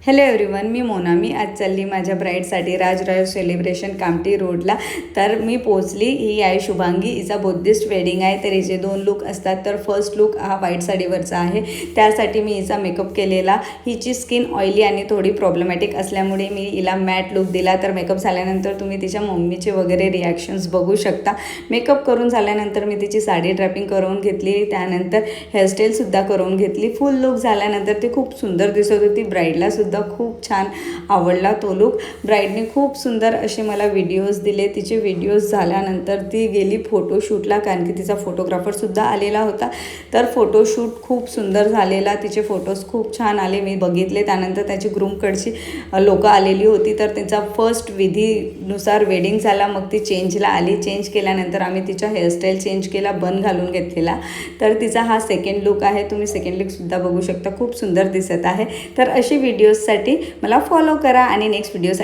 Hello everyone, मी मोना. मी आज चालली माझ्या ब्राईडसाठी राजराज सेलिब्रेशन कामठी रोडला. तर मी पोचली. ही आहे शुभांगी. हिचा बुद्धिस्ट वेडिंग आहे. तर हिचे 2 लुक असतात. तर फर्स्ट लुक हा व्हाईट साडीवरचा आहे. त्यासाठी मी हिचा मेकअप केलेला. हिची स्किन ऑइली आणि थोडी प्रॉब्लेमॅटिक असल्यामुळे मी हिला मॅट लुक दिला. तर मेकअप झाल्यानंतर तुम्ही तिच्या मम्मीचे वगैरे रिॲक्शन्स बघू शकता. मेकअप करून झाल्यानंतर मी तिची साडी ड्रॅपिंग करून घेतली. त्यानंतर हेअरस्टाईलसुद्धा करून घेतली. फुल लुक झाल्यानंतर ती खूप सुंदर दिसत होती. ब्राईडलासुद्धा खूप छान आवडला तो लुक. ब्राईडने खूप सुंदर असे मला व्हिडिओज दिले. तिचे व्हिडिओज झाल्यानंतर ती गेली फोटोशूटला, कारण की तिचा फोटोग्राफरसुद्धा आलेला होता. तर फोटोशूट खूप सुंदर झालेला. तिचे फोटोज खूप छान आले, मी बघितले. त्यानंतर त्याची ग्रूमकडची लोकं आलेली होती. तर तिचा फर्स्ट विधीनुसार वेडिंग झाला. मग ती चेंजला आली. चेंज केल्यानंतर आम्ही तिचा हेअरस्टाईल चेंज केला, बन घालून घेतलेला. तर तिचा हा सेकंड लुक आहे. तुम्ही सेकंड लुकसुद्धा बघू शकता. खूप सुंदर दिसत आहे. तर अशी व्हिडिओजसाठी मला फॉलो करा आणि नेक्स्ट व्हिडिओसाठी